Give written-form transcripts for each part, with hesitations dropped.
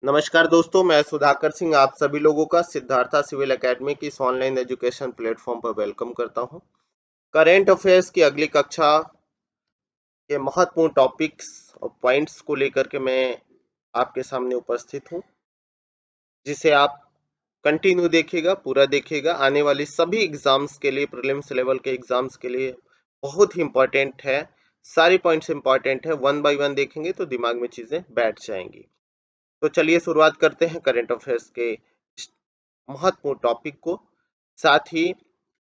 नमस्कार दोस्तों, मैं सुधाकर सिंह आप सभी लोगों का सिद्धार्था सिविल एकेडमी की इस ऑनलाइन एजुकेशन प्लेटफॉर्म पर वेलकम करता हूं। करेंट अफेयर्स की अगली कक्षा के महत्वपूर्ण टॉपिक्स और पॉइंट्स को लेकर के मैं आपके सामने उपस्थित हूं, जिसे आप कंटिन्यू देखिएगा, पूरा देखिएगा। आने वाली सभी एग्जाम्स के लिए, प्रीलिम्स लेवल के एग्जाम्स के लिए बहुत ही इंपॉर्टेंट है। सारी पॉइंट्स इंपॉर्टेंट है, वन बाय वन देखेंगे तो दिमाग में चीजें बैठ जाएंगी। तो चलिए शुरुआत करते हैं करेंट अफेयर्स के महत्वपूर्ण टॉपिक को। साथ ही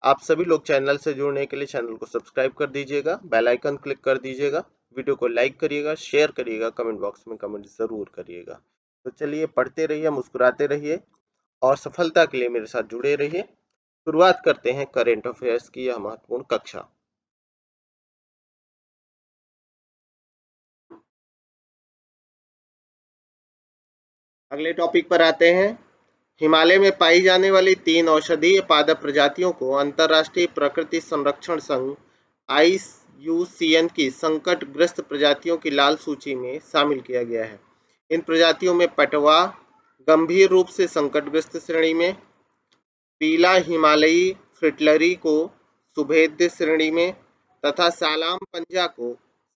आप सभी लोग चैनल से जुड़ने के लिए चैनल को सब्सक्राइब कर दीजिएगा, बेल आइकन क्लिक कर दीजिएगा, वीडियो को लाइक करिएगा, शेयर करिएगा, कमेंट बॉक्स में कमेंट जरूर करिएगा। तो चलिए पढ़ते रहिए, मुस्कुराते रहिए और सफलता के लिए मेरे साथ जुड़े रहिए। शुरुआत करते हैं करेंट अफेयर्स की यह महत्वपूर्ण कक्षा। अगले टॉपिक पर आते हैं। हिमालय में पाई जाने वाली 3 औषधीय पादप प्रजातियों को अंतर्राष्ट्रीय प्रकृति संरक्षण संघ IUCN की संकटग्रस्त प्रजातियों की लाल सूची में शामिल किया गया है। इन प्रजातियों में पटवा गंभीर रूप से संकटग्रस्त श्रेणी में, पीला हिमालयी फ्रिटलरी को सुभेद्य श्रेणी में तथा सालाम पंजा को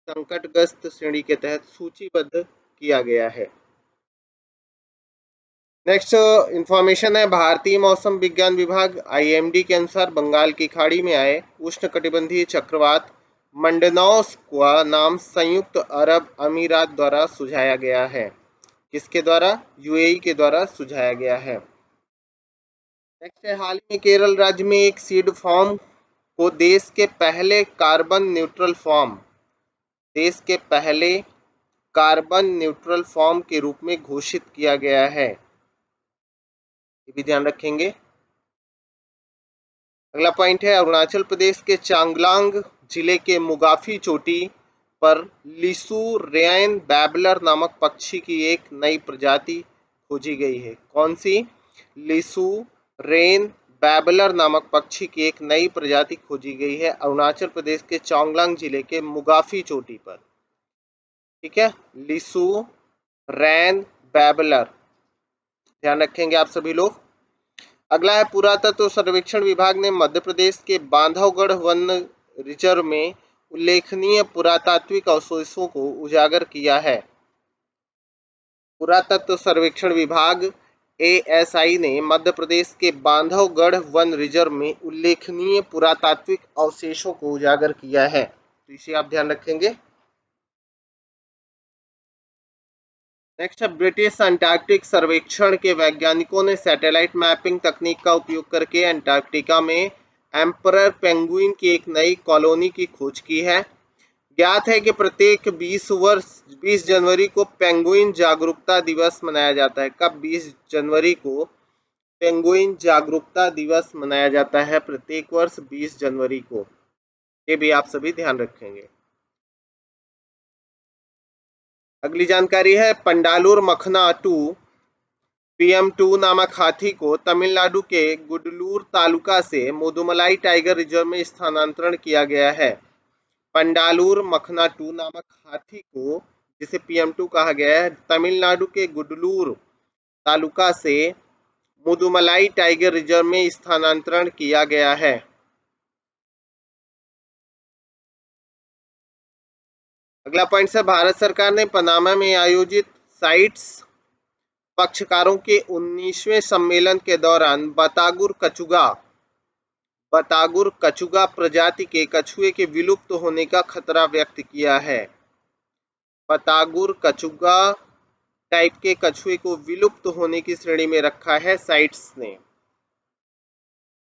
संकटग्रस्त श्रेणी के तहत सूचीबद्ध किया गया है। नेक्स्ट इंफॉर्मेशन है, भारतीय मौसम विज्ञान विभाग IMD के अनुसार बंगाल की खाड़ी में आए उष्णकटिबंधीय चक्रवात मंडनौस का नाम संयुक्त अरब अमीरात द्वारा सुझाया गया है। किसके द्वारा? UAE के द्वारा सुझाया गया है। नेक्स्ट है, हाल ही में केरल राज्य में एक सीड फॉर्म को देश के पहले कार्बन न्यूट्रल फॉर्म के रूप में घोषित किया गया है। ये भी ध्यान रखेंगे। अगला पॉइंट है, अरुणाचल प्रदेश के चांगलांग जिले के मुगाफी चोटी पर लिसू रेन बैबलर नामक पक्षी की एक नई प्रजाति खोजी गई है। कौन सी? लिसू रेन बैबलर नामक पक्षी की एक नई प्रजाति खोजी गई है अरुणाचल प्रदेश के चांगलांग जिले के मुगाफी चोटी पर। ठीक है, लिसू रेन बैबलर, ध्यान रखेंगे आप सभी लोग। अगला है, पुरातत्व सर्वेक्षण विभाग ने मध्य प्रदेश के बांधवगढ़ वन रिजर्व में उल्लेखनीय पुरातात्विक अवशेषों को उजागर किया है। पुरातत्व सर्वेक्षण विभाग ASI ने मध्य प्रदेश के बांधवगढ़ वन रिजर्व में उल्लेखनीय पुरातात्विक अवशेषों को उजागर किया है, तो इसे आप ध्यान रखेंगे। नेक्स्ट है, ब्रिटिश अंटार्कटिक सर्वेक्षण के वैज्ञानिकों ने सैटेलाइट मैपिंग तकनीक का उपयोग करके अंटार्कटिका में एम्परर पेंगुइन की एक नई कॉलोनी की खोज की है। ज्ञात है कि प्रत्येक 20 जनवरी को पेंगुइन जागरूकता दिवस मनाया जाता है। कब? 20 जनवरी को पेंगुइन जागरूकता दिवस मनाया जाता है, प्रत्येक वर्ष 20 जनवरी को। ये भी आप सभी ध्यान रखेंगे। अगली जानकारी है, पंडालूर मखना 2 PM2 नामक हाथी को तमिलनाडु के गुडलूर तालुका से मुदुमलाई टाइगर रिजर्व में स्थानांतरण किया गया है। पंडालूर मखना 2 नामक हाथी को, जिसे PM2 कहा गया है, तमिलनाडु के गुडलूर तालुका से मुदुमलाई टाइगर रिजर्व में स्थानांतरण किया गया है। अगला पॉइंट है, भारत सरकार ने पनामा में आयोजित साइट्स पक्षकारों के 19वें सम्मेलन के दौरान बतागुर कचुगा प्रजाति के कछुए के विलुप्त होने का खतरा व्यक्त किया है। बतागुर कचुगा टाइप के कछुए को विलुप्त होने की श्रेणी में रखा है साइट्स ने।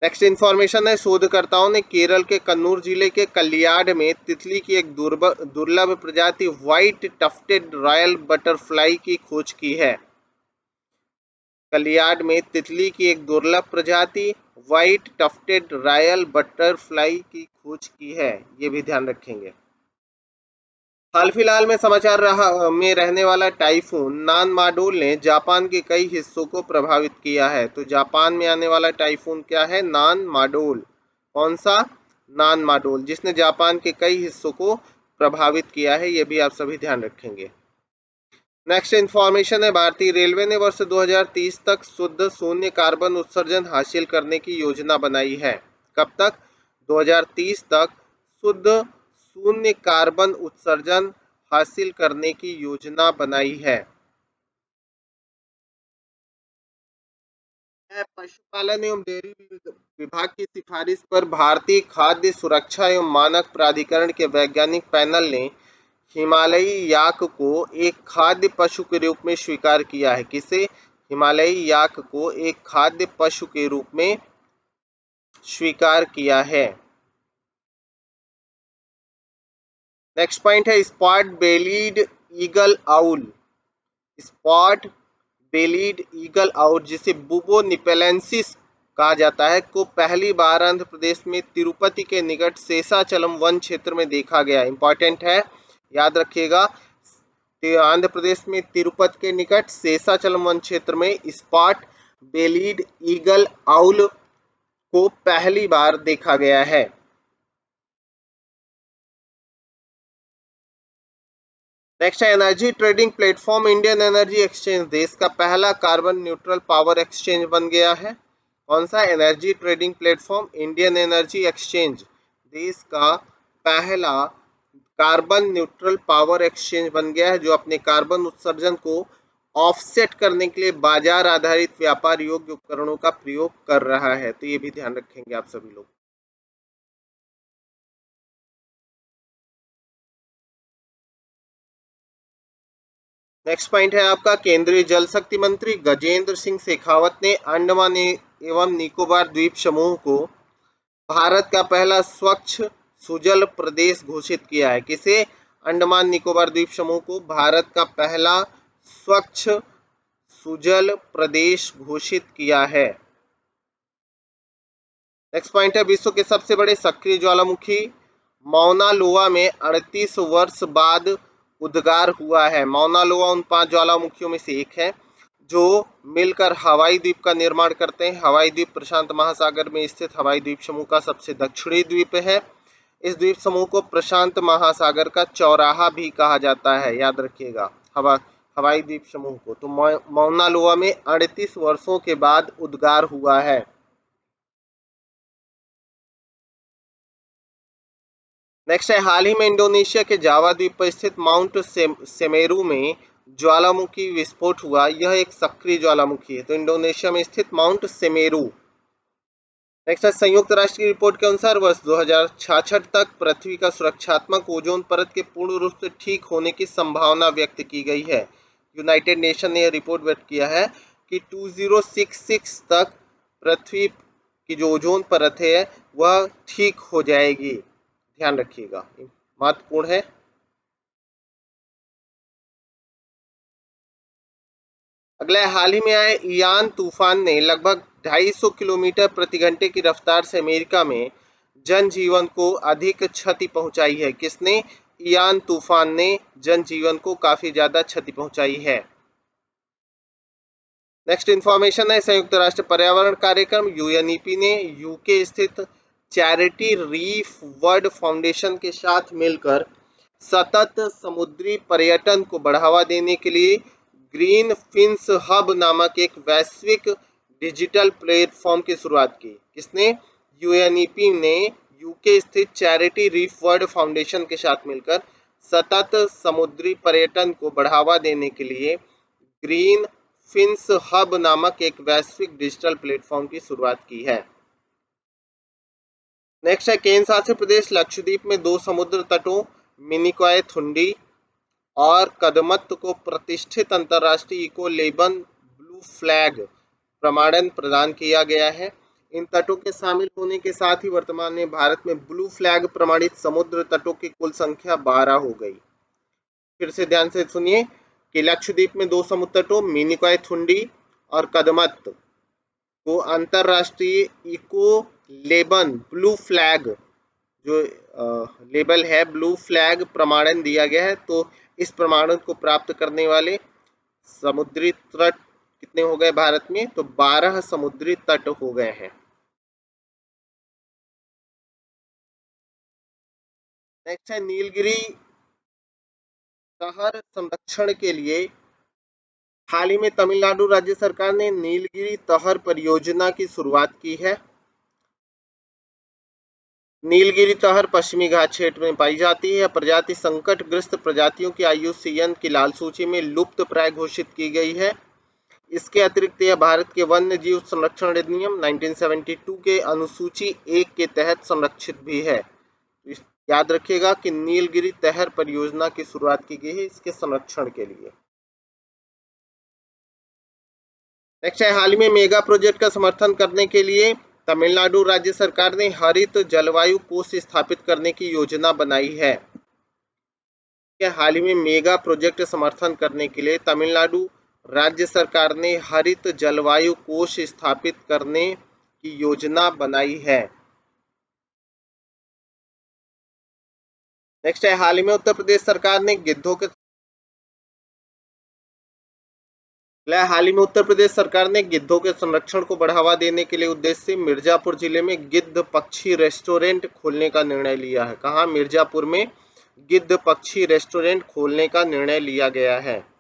नेक्स्ट इंफॉर्मेशन है, शोधकर्ताओं ने केरल के कन्नूर जिले के कलियाड में तितली की एक दुर्लभ प्रजाति व्हाइट टफ्टेड रॉयल बटरफ्लाई की खोज की है। कलियाड में तितली की एक दुर्लभ प्रजाति व्हाइट टफ्टेड रॉयल बटरफ्लाई की खोज की है, ये भी ध्यान रखेंगे। हाल फिलहाल में समाचार में रहने वाला टाइफून नान माडोल ने जापान के कई हिस्सों को प्रभावित किया है। तो जापान में आने वाला टाइफून क्या है? नान माडोल। कौन सा? नान माडोल, जिसने जापान के कई हिस्सों को प्रभावित किया है, ये भी आप सभी ध्यान रखेंगे। नेक्स्ट इंफॉर्मेशन है, भारतीय रेलवे ने वर्ष 2030 तक शुद्ध शून्य कार्बन उत्सर्जन हासिल करने की योजना बनाई है। कब तक? 2030 तक शुद्ध शून्य कार्बन उत्सर्जन हासिल करने की योजना बनाई है। पशुपालन एवं डेयरी विभाग की सिफारिश पर भारतीय खाद्य सुरक्षा एवं मानक प्राधिकरण के वैज्ञानिक पैनल ने हिमालयी याक को एक खाद्य पशु के रूप में स्वीकार किया है। किसे? हिमालयी याक को एक खाद्य पशु के रूप में स्वीकार किया है। नेक्स्ट पॉइंट है spot bellied eagle owl. Spot bellied eagle owl, जिसे बुबो निपेलेंसिस कहा जाता है, को पहली बार आंध्र प्रदेश में तिरुपति के निकट शेषाचलम वन क्षेत्र में देखा गया। इंपॉर्टेंट है, याद रखिएगा। आंध्र प्रदेश में तिरुपति के निकट शेषाचलम वन क्षेत्र में स्पॉट बेलीड ईगल आउल को पहली बार देखा गया है। नेक्स्ट है energy trading platform Indian energy exchange देश का पहला कार्बन न्यूट्रल पावर एक्सचेंज बन गया है। कौन सा? Energy trading platform Indian energy exchange देश का पहला कार्बन न्यूट्रल पावर एक्सचेंज बन गया है, जो अपने कार्बन उत्सर्जन को ऑफसेट करने के लिए बाजार आधारित व्यापार योग्य उपकरणों का प्रयोग कर रहा है। तो ये भी ध्यान रखेंगे आप सभी लोग। नेक्स्ट पॉइंट है आपका, केंद्रीय जल शक्ति मंत्री गजेंद्र सिंह शेखावत ने अंडमान एवं निकोबार द्वीप समूह को भारत का पहला स्वच्छ सुजल प्रदेश घोषित किया है। किसे? अंडमान निकोबार द्वीप समूह को भारत का पहला स्वच्छ सुजल प्रदेश घोषित किया है। नेक्स्ट पॉइंट है, विश्व के सबसे बड़े सक्रिय ज्वालामुखी मौना लोआ में 38 वर्ष बाद उद्गार हुआ है। मौना लोआ उन 5 ज्वालामुखियों में से एक है जो मिलकर हवाई द्वीप का निर्माण करते हैं। हवाई द्वीप प्रशांत महासागर में स्थित हवाई द्वीप समूह का सबसे दक्षिणी द्वीप है। इस द्वीप समूह को प्रशांत महासागर का चौराहा भी कहा जाता है, याद रखिएगा। हवाई द्वीप समूह को तो मौना लोआ में 38 वर्षों के बाद उद्गार हुआ है। नेक्स्ट है, हाल ही में इंडोनेशिया के जावा द्वीप पर स्थित माउंट सेमेरू में ज्वालामुखी विस्फोट हुआ। यह एक सक्रिय ज्वालामुखी है। तो इंडोनेशिया में स्थित माउंट सेमेरू। नेक्स्ट है, संयुक्त राष्ट्र की रिपोर्ट के अनुसार वर्ष 2066 तक पृथ्वी का सुरक्षात्मक ओजोन परत के पूर्ण रूप से ठीक होने की संभावना व्यक्त की गई है। यूनाइटेड नेशन ने यह रिपोर्ट व्यक्त किया है कि 2066 तक पृथ्वी की जो ओजोन परत है वह ठीक हो जाएगी। ध्यान रखिएगा, महत्वपूर्ण है। अगला, हाल ही में आए इयान तूफान ने लगभग 250 किलोमीटर प्रति घंटे की रफ्तार से अमेरिका में जनजीवन को अधिक क्षति पहुंचाई है। किसने? इयान तूफान ने जनजीवन को काफी ज्यादा क्षति पहुंचाई है। नेक्स्ट इंफॉर्मेशन है, संयुक्त राष्ट्र पर्यावरण कार्यक्रम यूएनईपी ने यूके स्थित चैरिटी रीफ वर्ल्ड फाउंडेशन के साथ मिलकर सतत समुद्री पर्यटन को बढ़ावा देने के लिए ग्रीन फिन्स हब नामक एक वैश्विक डिजिटल प्लेटफॉर्म की शुरुआत की। किसने? यूएनईपी ने यूके स्थित चैरिटी रीफ वर्ल्ड फाउंडेशन के साथ मिलकर सतत समुद्री पर्यटन को बढ़ावा देने के लिए ग्रीन फिन्स हब नामक एक वैश्विक डिजिटल प्लेटफॉर्म की शुरुआत की है। नेक्स्ट है, केंद्र शासित प्रदेश लक्षद्वीप में 2 समुद्र तटों मिनिकॉय थुंडी और कदमत को प्रतिष्ठित अंतर्राष्ट्रीय इको लेबल ब्लू फ्लैग प्रमाणन प्रदान किया गया है। इन तटों के शामिल होने के साथ ही वर्तमान में भारत में ब्लू फ्लैग प्रमाणित समुद्र तटों की कुल संख्या 12 हो गई। फिर से ध्यान से सुनिए कि लक्षद्वीप में 2 समुद्र तटों मिनिकॉय थुंडी और कदमत को अंतर्राष्ट्रीय इको लेबल ब्लू फ्लैग जो लेबल है ब्लू फ्लैग प्रमाणन दिया गया है। तो इस प्रमाणन को प्राप्त करने वाले समुद्री तट कितने हो गए भारत में? तो 12 समुद्री तट हो गए हैं। नेक्स्ट है, नीलगिरी शहर संरक्षण के लिए हाल ही में तमिलनाडु राज्य सरकार ने नीलगिरी तहर परियोजना की शुरुआत की है। नीलगिरी तहर पश्चिमी घाट क्षेत्र में पाई जाती है। प्रजाति संकटग्रस्त प्रजातियों की IUCN की लाल सूची में लुप्त प्राय घोषित की गई है। इसके अतिरिक्त यह भारत के वन्य जीव संरक्षण अधिनियम 1972 के अनुसूची 1 के तहत संरक्षित भी है। याद रखिएगा कि नीलगिरी तहर परियोजना की शुरुआत की गई है इसके संरक्षण के लिए। नेक्स्ट है, हाल ही में मेगा प्रोजेक्ट का समर्थन करने के लिए तमिलनाडु राज्य सरकार ने हरित जलवायु कोष स्थापित करने की योजना बनाई है। हाल ही में मेगा प्रोजेक्ट समर्थन करने के लिए तमिलनाडु राज्य सरकार ने हरित जलवायु कोष स्थापित करने की योजना बनाई है। नेक्स्ट है, हाल ही में उत्तर प्रदेश सरकार ने गिद्धों के संरक्षण को बढ़ावा देने के लिए उद्देश्य से मिर्जापुर जिले में गिद्ध पक्षी रेस्टोरेंट खोलने का निर्णय लिया है। कहाँ? मिर्जापुर में गिद्ध पक्षी रेस्टोरेंट खोलने का निर्णय लिया गया है।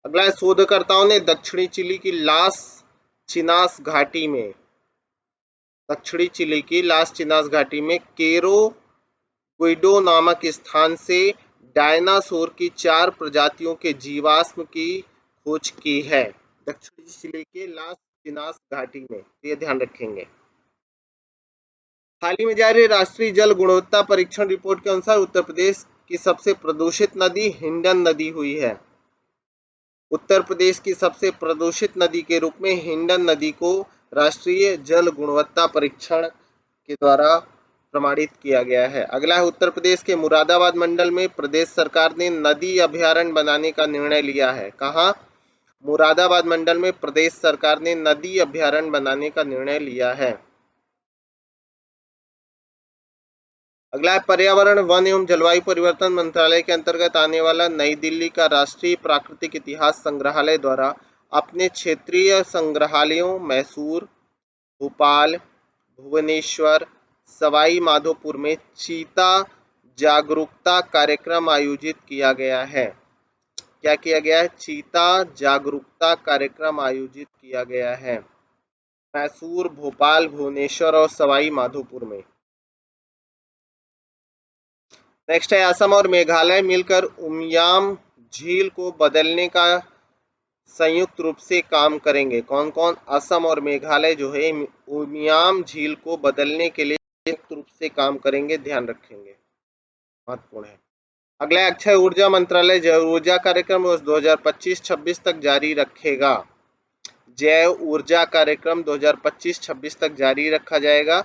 अगला है, शोधकर्ताओं ने दक्षिणी चिली की लास चिनास घाटी में केरो गुइडो नामक स्थान से डायनासोर की 4 प्रजातियों के जीवाश्म की खोज की है। दक्षिणी चिली के लास चिनास घाटी में, ये ध्यान रखेंगे। हाल ही में जारी राष्ट्रीय जल गुणवत्ता परीक्षण रिपोर्ट के अनुसार उत्तर प्रदेश की सबसे प्रदूषित नदी हिंडन नदी हुई है। उत्तर प्रदेश की सबसे प्रदूषित नदी के रूप में हिंडन नदी को राष्ट्रीय जल गुणवत्ता परीक्षण के द्वारा प्रमाणित किया गया है। अगला है, उत्तर प्रदेश के मुरादाबाद मंडल में प्रदेश सरकार ने नदी अभयारण्य बनाने का निर्णय लिया है। कहाँ? मुरादाबाद मंडल में प्रदेश सरकार ने नदी अभयारण्य बनाने का निर्णय लिया है। अगला है, पर्यावरण वन एवं जलवायु परिवर्तन मंत्रालय के अंतर्गत आने वाला नई दिल्ली का राष्ट्रीय प्राकृतिक इतिहास संग्रहालय द्वारा अपने क्षेत्रीय संग्रहालयों मैसूर, भोपाल, भुवनेश्वर, सवाई माधोपुर में चीता जागरूकता कार्यक्रम आयोजित किया गया है। क्या किया गया है? चीता जागरूकता कार्यक्रम आयोजित किया गया है मैसूर, भोपाल, भुवनेश्वर और सवाई माधोपुर में। नेक्स्ट है, असम और मेघालय मिलकर उमियाम झील को बदलने का संयुक्त रूप से काम करेंगे। कौन कौन? असम और मेघालय जो है उमियाम झील को बदलने के लिए संयुक्त रूप से काम करेंगे, ध्यान रखेंगे, महत्वपूर्ण है। अगला है, अक्षय ऊर्जा मंत्रालय जैव ऊर्जा कार्यक्रम वर्ष 2025-26 तक जारी रखेगा। जैव ऊर्जा कार्यक्रम 2025-26 तक जारी रखा जाएगा।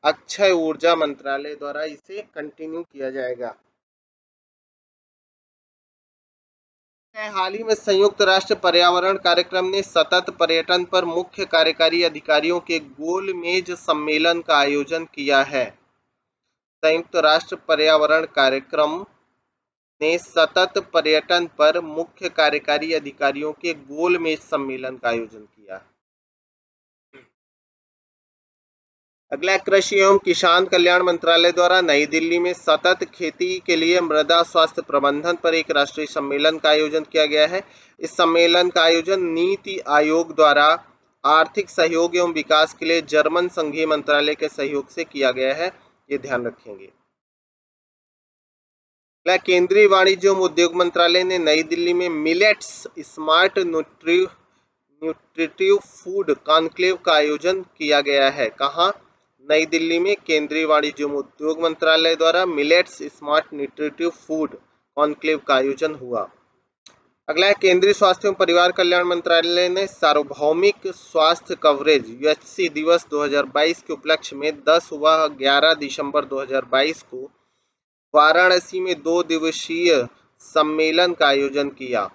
अक्षय ऊर्जा मंत्रालय द्वारा इसे कंटिन्यू किया जाएगा। हाल ही में संयुक्त राष्ट्र पर्यावरण कार्यक्रम ने सतत पर्यटन पर मुख्य कार्यकारी अधिकारियों के गोलमेज सम्मेलन का आयोजन किया है। संयुक्त राष्ट्र पर्यावरण कार्यक्रम ने सतत पर्यटन पर मुख्य कार्यकारी अधिकारियों के गोलमेज सम्मेलन का आयोजन किया। अगला, कृषि एवं किसान कल्याण मंत्रालय द्वारा नई दिल्ली में सतत खेती के लिए मृदा स्वास्थ्य प्रबंधन पर एक राष्ट्रीय सम्मेलन का आयोजन किया गया है। इस सम्मेलन का आयोजन नीति आयोग द्वारा आर्थिक सहयोग एवं विकास के लिए जर्मन संघीय मंत्रालय के सहयोग से किया गया है, ये ध्यान रखेंगे। केंद्रीय वाणिज्य एवं उद्योग मंत्रालय ने नई दिल्ली में millets smart nutritive food conclave का आयोजन किया गया है। कहाँ? नई दिल्ली में केंद्रीय वाणिज्य एवं उद्योग मंत्रालय द्वारा millets smart nutritive food conclave का आयोजन हुआ। अगला है, केंद्रीय स्वास्थ्य एवं परिवार कल्याण मंत्रालय ने सार्वभौमिक स्वास्थ्य कवरेज UHC दिवस 2022 के उपलक्ष्य में 10 व 11 दिसंबर 2022 को वाराणसी में 2 दिवसीय सम्मेलन का आयोजन किया।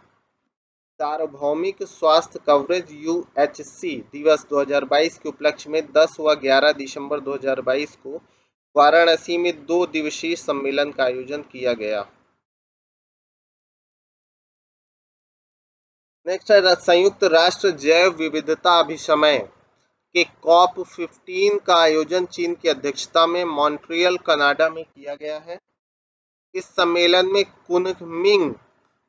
सार्वभौमिक स्वास्थ्य कवरेज UHC दिवस 2022 के उपलक्ष्य में 10 व 11 दिसंबर 2022 को वाराणसी में 2 दिवसीय सम्मेलन का आयोजन किया गया। नेक्स्ट है, संयुक्त राष्ट्र जैव विविधता अभिसमय के COP15 का आयोजन चीन की अध्यक्षता में मॉन्ट्रियल कनाडा में किया गया है। इस सम्मेलन में कुनमिंग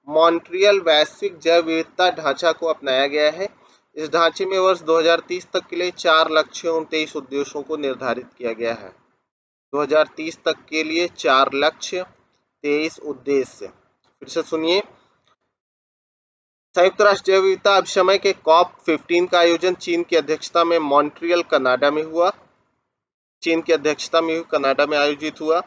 मॉन्ट्रियल वैश्विक जैव विविधता ढांचा को अपनाया गया है। इस ढांचे में वर्ष 2030 तक के लिए 4 लक्ष्यों एवं 23 उद्देश्यों को निर्धारित किया गया है। 2030 तक के लिए 4 लक्ष्य, 23 उद्देश्य। फिर से सुनिए। संयुक्त राष्ट्र जैव विविधता अभिसमय के COP15 का आयोजन चीन की अध्यक्षता में मॉन्ट्रियल कनाडा में हुआ। चीन की अध्यक्षता में कनाडा में आयोजित हुआ।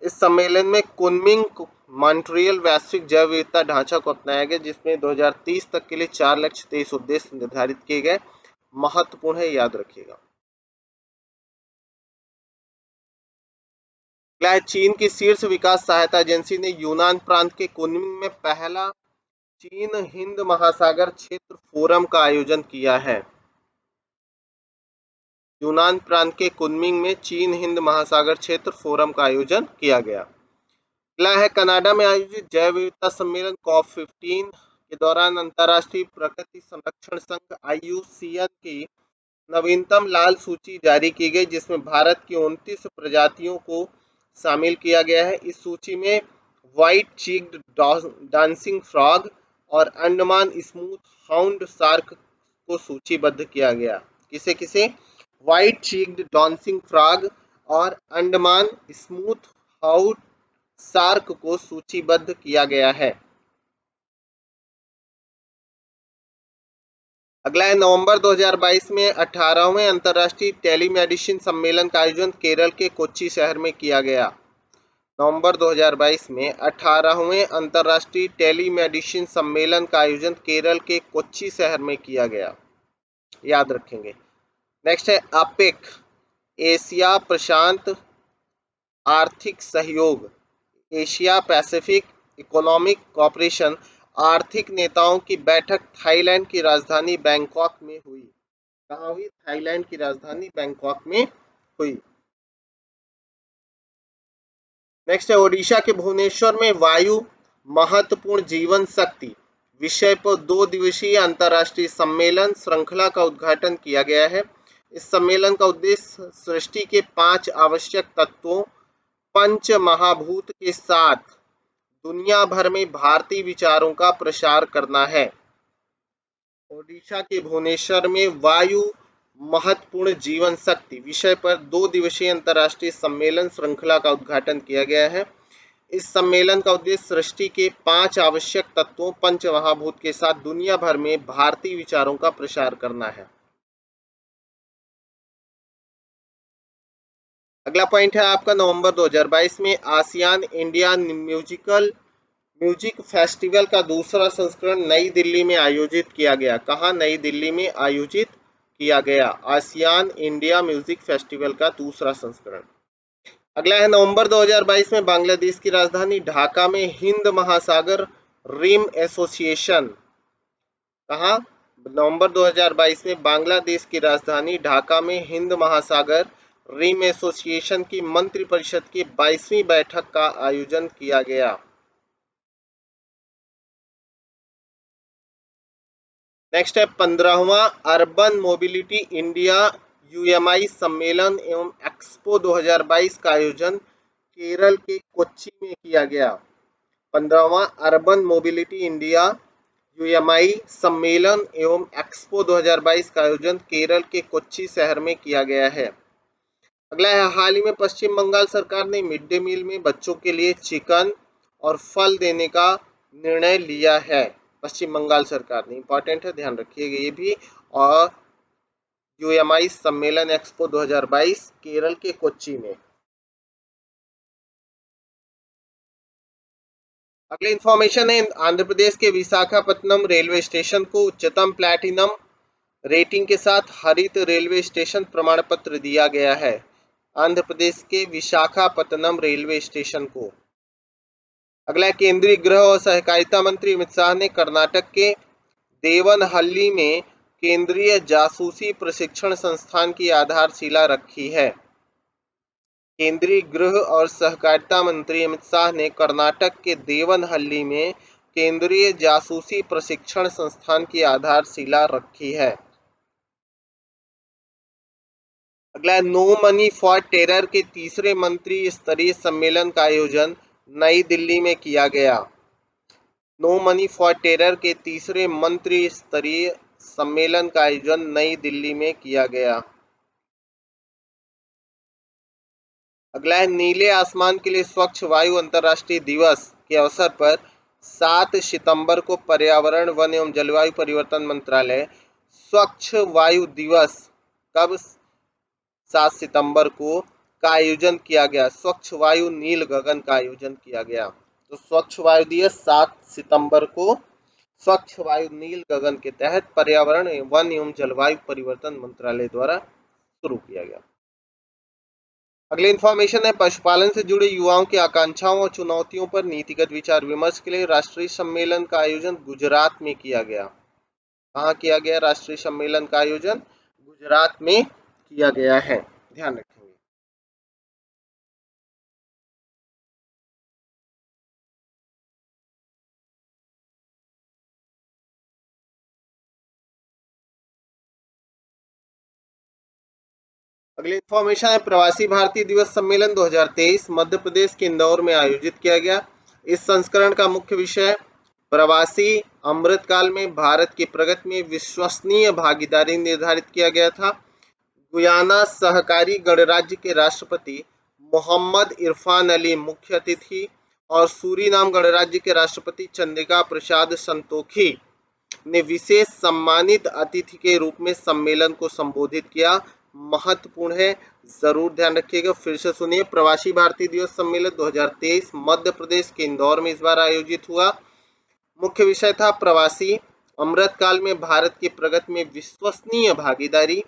इस सम्मेलन में कुनमिंग मॉन्ट्रियल वैश्विक जैव विविधता ढांचा को अपनाया गया, जिसमें 2030 तक के लिए 4 लक्ष्य, 23 उद्देश्य निर्धारित किए गए। महत्वपूर्ण है, याद रखिएगा। चीन की शीर्ष विकास सहायता एजेंसी ने यूनान प्रांत के कुनमिंग में पहला चीन हिंद महासागर क्षेत्र फोरम का आयोजन किया है। यूनान प्रांत के कुनमिंग में चीन हिंद महासागर क्षेत्र फोरम का आयोजन किया गया। अगला है कनाडा में आयोजित जैव विविधता सम्मेलन COP15 के दौरान अंतर्राष्ट्रीय प्रकृति संरक्षण संघ IUCN की नवीनतम लाल सूची जारी की गई, जिसमें भारत की 29 प्रजातियों को शामिल किया गया है। इस सूची में व्हाइट चीक्ड डांसिंग फ्रॉग और अंडमान स्मूथ हाउंड शार्क को सूचीबद्ध किया गया। किसे किसे? व्हाइट चीक्ड डांसिंग फ्रॉग और अंडमान स्मूथ हाउंड शार्क को सूचीबद्ध किया गया है। अगला है नवंबर 2022 में 18वें अंतर्राष्ट्रीय टेलीमेडिसिन सम्मेलन का आयोजन केरल के कोच्चि शहर में किया गया। नवंबर 2022 में 18वें अंतर्राष्ट्रीय टेलीमेडिसिन सम्मेलन का आयोजन केरल के कोच्चि शहर में किया गया। याद रखेंगे। नेक्स्ट है APEC, एशिया प्रशांत आर्थिक सहयोग, एशिया पैसिफिक इकोनॉमिक कॉपरेशन आर्थिक नेताओं की बैठक थाईलैंड की राजधानी बैंकॉक में हुई। कहाँ हुई? थाईलैंड की राजधानी बैंकॉक में हुई। नेक्स्ट है ओडिशा के भुवनेश्वर में वायु महत्वपूर्ण जीवन शक्ति विषय पर 2 दिवसीय अंतर्राष्ट्रीय सम्मेलन श्रृंखला का उद्घाटन किया गया है। इस सम्मेलन का उद्देश्य सृष्टि के 5 आवश्यक तत्वों पंच महाभूत के साथ दुनिया भर में भारतीय विचारों का प्रसार करना है। ओडिशा के भुवनेश्वर में वायु महत्वपूर्ण जीवन शक्ति विषय पर 2 दिवसीय अंतर्राष्ट्रीय सम्मेलन श्रृंखला का उद्घाटन किया गया है। इस सम्मेलन का उद्देश्य सृष्टि के 5 आवश्यक तत्वों पंच महाभूत के साथ दुनिया भर में भारतीय विचारों का प्रसार करना है। अगला पॉइंट है आपका नवंबर 2022 में आसियान इंडिया म्यूजिक फेस्टिवल का दूसरा संस्करण नई दिल्ली में आयोजित किया गया। कहाँ? नई दिल्ली में आयोजित किया गया आसियान इंडिया म्यूजिक फेस्टिवल का दूसरा संस्करण। अगला है नवंबर 2022 में बांग्लादेश की राजधानी ढाका में हिंद महासागर रिम एसोसिएशन। कहाँ? नवंबर 2022 में बांग्लादेश की राजधानी ढाका में हिंद महासागर रिम एसोसिएशन की मंत्रिपरिषद की 22वीं बैठक का आयोजन किया गया। नेक्स्ट है 15वां अर्बन मोबिलिटी इंडिया UMI सम्मेलन एवं एक्सपो 2022 का आयोजन केरल के कोच्चि में किया गया। 15वां अर्बन मोबिलिटी इंडिया UMI सम्मेलन एवं एक्सपो 2022 का आयोजन केरल के कोच्चि शहर में किया गया है। अगला है हाल ही में पश्चिम बंगाल सरकार ने मिड डे मील में बच्चों के लिए चिकन और फल देने का निर्णय लिया है। पश्चिम बंगाल सरकार ने, इंपॉर्टेंट है, ध्यान रखिएगा ये भी। और UMI सम्मेलन एक्सपो 2022 केरल के कोच्चि में। अगली इंफॉर्मेशन है आंध्र प्रदेश के विशाखापत्तनम रेलवे स्टेशन को उच्चतम प्लैटिनम रेटिंग के साथ हरित रेलवे स्टेशन प्रमाण पत्र दिया गया है। आंध्र प्रदेश के विशाखापत्तनम रेलवे स्टेशन को। अगला केंद्रीय गृह और सहकारिता मंत्री अमित शाह ने कर्नाटक के देवनहल्ली में केंद्रीय जासूसी प्रशिक्षण संस्थान की आधारशिला रखी है। केंद्रीय गृह और सहकारिता मंत्री अमित शाह ने कर्नाटक के देवनहल्ली में केंद्रीय जासूसी प्रशिक्षण संस्थान की आधारशिला रखी है। अगला नो मनी फॉर टेरर के तीसरे मंत्री स्तरीय सम्मेलन का आयोजन नई दिल्ली में किया गया। नो मनी फॉर टेरर के तीसरे मंत्री स्तरीय सम्मेलन का आयोजन नई दिल्ली में किया गया। अगला है नीले आसमान के लिए स्वच्छ वायु अंतर्राष्ट्रीय दिवस के अवसर पर 7 सितंबर को पर्यावरण वन एवं जलवायु परिवर्तन मंत्रालय स्वच्छ वायु दिवस कब 7 सितंबर को का आयोजन किया गया। स्वच्छ वायु नील गगन का आयोजन किया गया। तो स्वच्छ वायु दिवस 7 सितंबर को स्वच्छ वायु नील गगन के तहत पर्यावरण वन एवं जलवायु परिवर्तन मंत्रालय द्वारा शुरू किया गया। अगली इंफॉर्मेशन है पशुपालन से जुड़े युवाओं की आकांक्षाओं और चुनौतियों पर नीतिगत विचार विमर्श के लिए राष्ट्रीय सम्मेलन का आयोजन गुजरात में किया गया। कहाँ किया गया राष्ट्रीय सम्मेलन का आयोजन? गुजरात में किया गया है, ध्यान रखेंगे। अगली इंफॉर्मेशन है प्रवासी भारतीय दिवस सम्मेलन 2023 मध्य प्रदेश के इंदौर में आयोजित किया गया। इस संस्करण का मुख्य विषय प्रवासी अमृतकाल में भारत की प्रगति में विश्वसनीय भागीदारी निर्धारित किया गया था। गुयाना सहकारी गणराज्य के राष्ट्रपति मोहम्मद इरफान अली मुख्य अतिथि और सूरीनाम गणराज्य के राष्ट्रपति चंद्रिका प्रसाद संतोखी ने विशेष सम्मानित अतिथि के रूप में सम्मेलन को संबोधित किया। महत्वपूर्ण है, जरूर ध्यान रखिएगा। फिर से सुनिए, प्रवासी भारतीय दिवस सम्मेलन 2023 मध्य प्रदेश के इंदौर में इस बार आयोजित हुआ। मुख्य विषय था प्रवासी अमृतकाल में भारत की प्रगति में विश्वसनीय भागीदारी।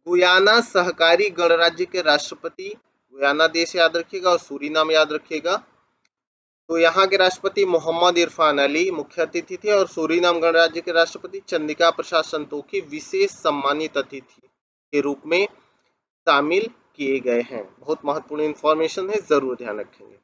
गुयाना सहकारी गणराज्य के राष्ट्रपति, गुयाना देश याद रखिएगा और सूरीनाम याद रखिएगा। तो यहाँ के राष्ट्रपति मोहम्मद इरफान अली मुख्य अतिथि थे और सूरीनाम गणराज्य के राष्ट्रपति चंद्रिका प्रसाद संतोखी विशेष सम्मानित अतिथि के रूप में शामिल किए गए हैं। बहुत महत्वपूर्ण इंफॉर्मेशन है, जरूर ध्यान रखेंगे।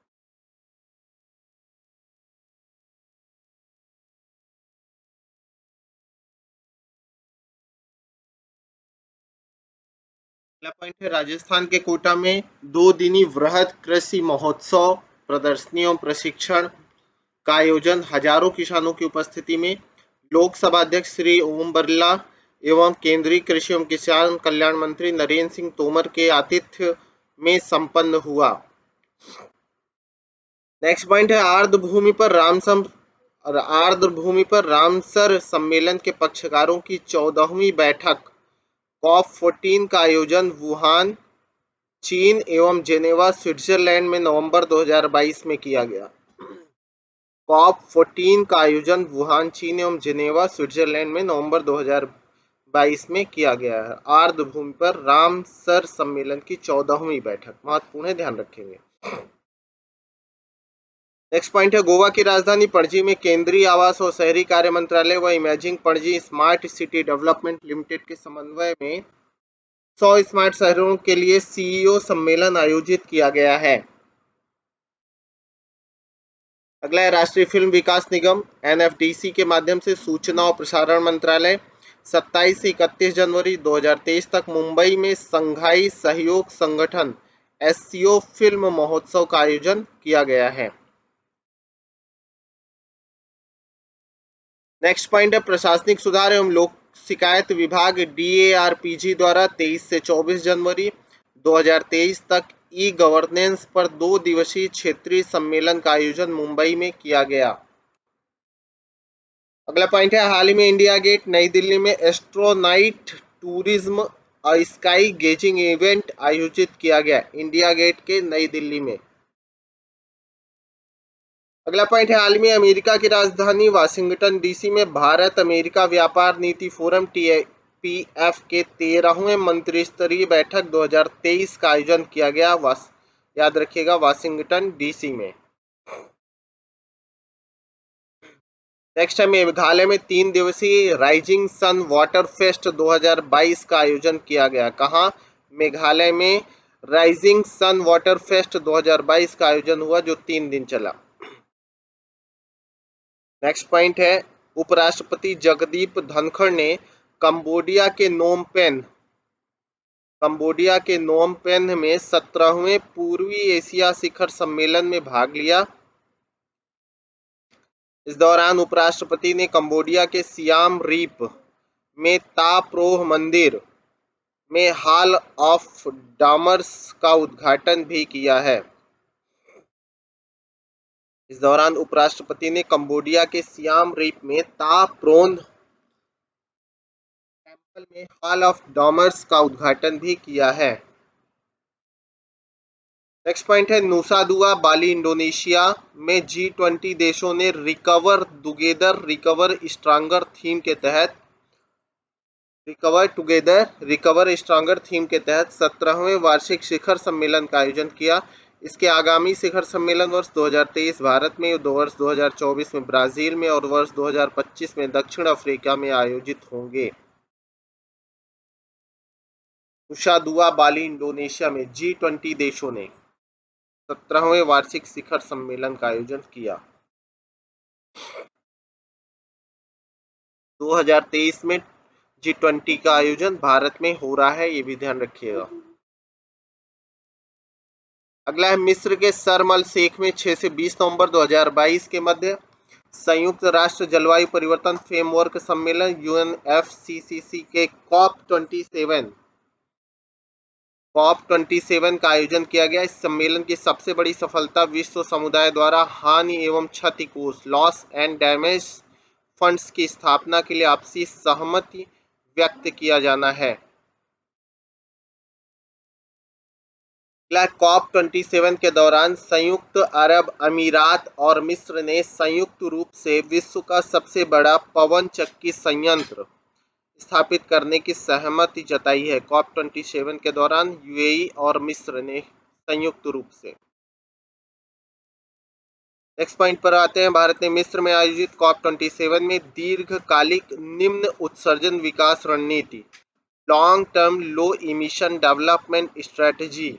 अगला पॉइंट है राजस्थान के कोटा में 2 दिनी वृहद कृषि महोत्सव प्रदर्शनियों प्रशिक्षण का आयोजन हजारों किसानों की उपस्थिति में लोकसभा अध्यक्ष श्री ओम बिरला एवं केंद्रीय कृषि एवं किसान कल्याण मंत्री नरेंद्र सिंह तोमर के आतिथ्य में संपन्न हुआ। नेक्स्ट पॉइंट है आर्द्र भूमि पर रामसर सम्मेलन के पक्षकारों की 14वीं बैठक COP14 का आयोजन वुहान चीन एवं जेनेवा स्विट्जरलैंड में नवंबर 2022 में किया गया। COP14 का आयोजन वुहान चीन एवं जेनेवा स्विट्जरलैंड में नवंबर 2022 में किया गया है। आर्द्र भूमि पर रामसर सम्मेलन की 14वीं बैठक महत्वपूर्ण है, ध्यान रखेंगे। नेक्स्ट पॉइंट है गोवा की राजधानी पणजी में केंद्रीय आवास और शहरी कार्य मंत्रालय व imaging Panaji smart city development limited के समन्वय में 100 स्मार्ट शहरों के लिए CEO सम्मेलन आयोजित किया गया है। अगला है राष्ट्रीय फिल्म विकास निगम NFDC के माध्यम से सूचना और प्रसारण मंत्रालय 27 से 31 जनवरी 2023 तक मुंबई में संघाई सहयोग संगठन SCO फिल्म महोत्सव का आयोजन किया गया है। नेक्स्ट पॉइंट है प्रशासनिक सुधार एवं लोक शिकायत विभाग DARPG द्वारा 23 से 24 जनवरी 2023 तक ई गवर्नेंस पर 2 दिवसीय क्षेत्रीय सम्मेलन का आयोजन मुंबई में किया गया। अगला पॉइंट है हाल ही में इंडिया गेट नई दिल्ली में एस्ट्रोनाइट टूरिज्म स्काई गेजिंग इवेंट आयोजित किया गया। इंडिया गेट के नई दिल्ली में। अगला पॉइंट है हाल में अमेरिका की राजधानी वाशिंगटन DC में भारत अमेरिका व्यापार नीति फोरम TPF के 13वें मंत्रिस्तरीय बैठक 2023 का आयोजन किया गया। याद रखिएगा वाशिंगटन DC में। नेक्स्ट है मेघालय में 3 दिवसीय राइजिंग सन वाटर फेस्ट 2022 का आयोजन किया गया। कहाँ? मेघालय में राइजिंग सन वाटर फेस्ट 2022 का आयोजन हुआ जो 3 दिन चला। नेक्स्ट पॉइंट है उपराष्ट्रपति जगदीप धनखड़ ने कंबोडिया के नोम पेन में 17वें पूर्वी एशिया शिखर सम्मेलन में भाग लिया। इस दौरान उपराष्ट्रपति ने कंबोडिया के सियाम रीप में ताप्रोह मंदिर में हॉल ऑफ डामर्स का उद्घाटन भी किया है। इस दौरान उपराष्ट्रपति ने कंबोडिया के सियाम रीप में ताप्रोह टेम्पल में हॉल ऑफ डामर्स का उद्घाटन भी किया है। नेक्स्ट पॉइंट है नुसा दुआ बाली इंडोनेशिया में G20 देशों ने recover together recover stronger theme के तहत रिकवर स्ट्रांगर थीम के तहत 17वें वार्षिक शिखर सम्मेलन का आयोजन किया। इसके आगामी शिखर सम्मेलन वर्ष 2023 भारत में, वर्ष 2024 में ब्राजील में और वर्ष 2025 में दक्षिण अफ्रीका में आयोजित होंगे। नुसा दुआ बाली इंडोनेशिया में G20 देशों ने 17वें वार्षिक शिखर सम्मेलन का आयोजन किया। 2023 में G20 का आयोजन भारत में हो रहा है, ये भी ध्यान रखिएगा। अगला है मिस्र के शर्म अल शेख में 6 से 20 नवंबर 2022 के मध्य संयुक्त राष्ट्र जलवायु परिवर्तन फ्रेमवर्क सम्मेलन UNFCCC के COP27 का आयोजन किया गया। इस सम्मेलन की सबसे बड़ी सफलता विश्व समुदाय द्वारा हानि एवं क्षति कोष लॉस एंड डैमेज फंड्स की स्थापना के लिए आपसी सहमति व्यक्त किया जाना है। COP27 के दौरान संयुक्त अरब अमीरात और मिस्र ने संयुक्त रूप से विश्व का सबसे बड़ा पवन चक्की संयंत्र स्थापित करने की सहमति जताई है। COP27 के दौरान UAE और मिस्र ने संयुक्त रूप से। नेक्स्ट पॉइंट पर आते हैं। भारत ने मिस्र में आयोजित COP27 में दीर्घकालिक निम्न उत्सर्जन विकास रणनीति लॉन्ग टर्म लो इमिशन डेवलपमेंट स्ट्रेटजी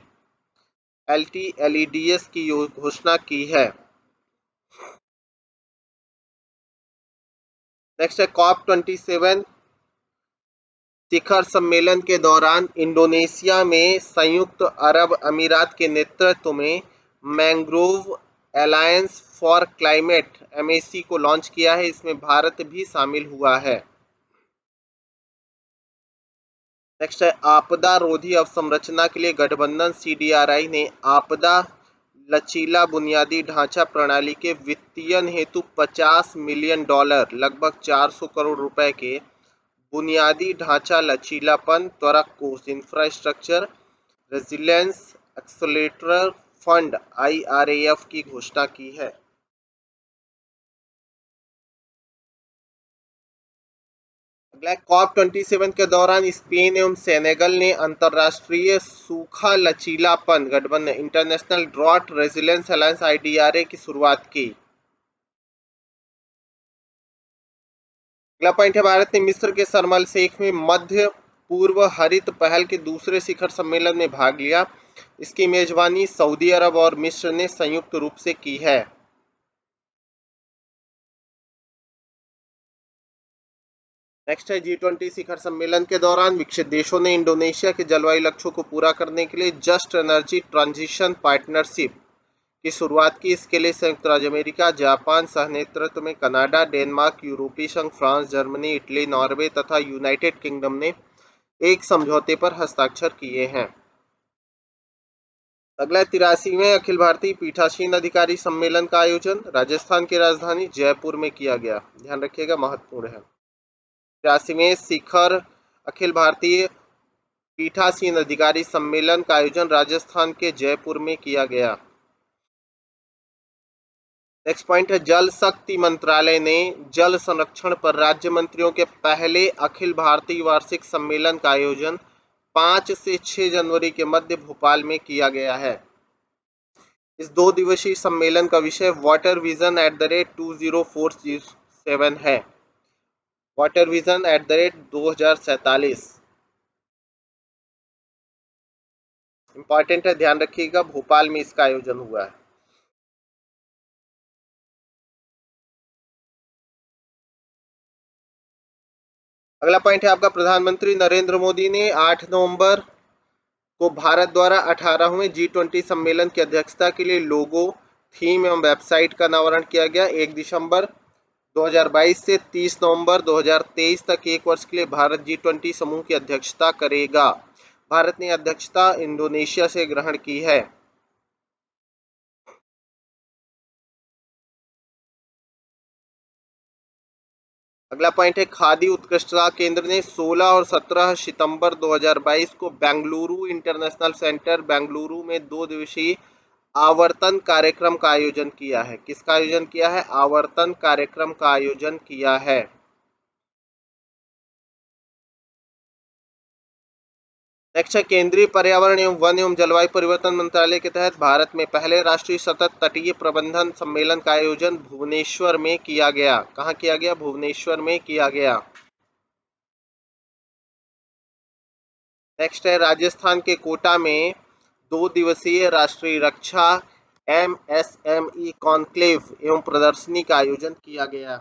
LTLEDS की घोषणा की है। नेक्स्ट है COP27 शिखर सम्मेलन के दौरान इंडोनेशिया में संयुक्त अरब अमीरात के नेतृत्व में mangrove alliance for climate MAC को लॉन्च किया है। इसमें भारत भी शामिल हुआ है। नेक्स्ट है आपदा रोधी अवसंरचना के लिए गठबंधन CDRI ने आपदा लचीला बुनियादी ढांचा प्रणाली के वित्तीयन हेतु $50 मिलियन लगभग 400 करोड़ रुपए के बुनियादी ढांचा लचीलापन त्वरक कोष infrastructure resilience accelerator fund IRAF की घोषणा की है। अगला COP27 के दौरान स्पेन एवं सेनेगल ने अंतर्राष्ट्रीय सूखा लचीलापन गठबंधन international drought resilience alliance IDRA की शुरुआत की। अगला पॉइंट है भारत ने मिस्र के शर्म अल शेख में मध्य पूर्व हरित पहल के दूसरे शिखर सम्मेलन में भाग लिया। इसकी मेजबानी सऊदी अरब और मिस्र ने संयुक्त रूप से की है। नेक्स्ट है G20 शिखर सम्मेलन के दौरान विकसित देशों ने इंडोनेशिया के जलवायु लक्ष्यों को पूरा करने के लिए जस्ट एनर्जी ट्रांजिशन पार्टनरशिप की शुरुआत की। इसके लिए संयुक्त राज्य अमेरिका, जापान सह नेतृत्व में कनाडा, डेनमार्क, यूरोपीय संघ, फ्रांस, जर्मनी, इटली, नॉर्वे तथा यूनाइटेड किंगडम ने एक समझौते पर हस्ताक्षर किए हैं। अगला 83वें अखिल भारतीय पीठासीन अधिकारी सम्मेलन का आयोजन राजस्थान की राजधानी जयपुर में किया गया। ध्यान रखिएगा, महत्वपूर्ण है। 83वें शिखर अखिल भारतीय पीठासीन अधिकारी सम्मेलन का आयोजन राजस्थान के जयपुर में किया गया। नेक्स्ट पॉइंट है जल शक्ति मंत्रालय ने जल संरक्षण पर राज्य मंत्रियों के पहले अखिल भारतीय वार्षिक सम्मेलन का आयोजन 5 से 6 जनवरी के मध्य भोपाल में किया गया है। इस 2 दिवसीय सम्मेलन का विषय वाटर विजन @2047 है। वाटर विजन @2047 इंपॉर्टेंट है, ध्यान रखिएगा। भोपाल में इसका आयोजन हुआ है। अगला पॉइंट है आपका प्रधानमंत्री नरेंद्र मोदी ने 8 नवंबर को भारत द्वारा 18वें G20 सम्मेलन की अध्यक्षता के लिए लोगो, थीम एवं वेबसाइट का अनावरण किया गया। 1 दिसंबर 2022 से 30 नवंबर 2023 तक एक वर्ष के लिए भारत G20 समूह की अध्यक्षता करेगा। भारत ने अध्यक्षता इंडोनेशिया से ग्रहण की है। अगला पॉइंट है, खादी उत्कृष्टता केंद्र ने 16 और 17 सितंबर 2022 को बेंगलुरु इंटरनेशनल सेंटर बेंगलुरु में 2 दिवसीय आवर्तन कार्यक्रम का आयोजन किया है। किसका आयोजन किया है? आवर्तन कार्यक्रम का आयोजन किया है। नेक्स्ट है, केंद्रीय पर्यावरण एवं वन एवं जलवायु परिवर्तन मंत्रालय के तहत भारत में पहले राष्ट्रीय सतत तटीय प्रबंधन सम्मेलन का आयोजन भुवनेश्वर में किया गया। कहाँ किया गया? भुवनेश्वर में किया गया। नेक्स्ट है, राजस्थान के कोटा में 2 दिवसीय राष्ट्रीय रक्षा MSME कॉन्क्लेव एवं प्रदर्शनी का आयोजन किया गया।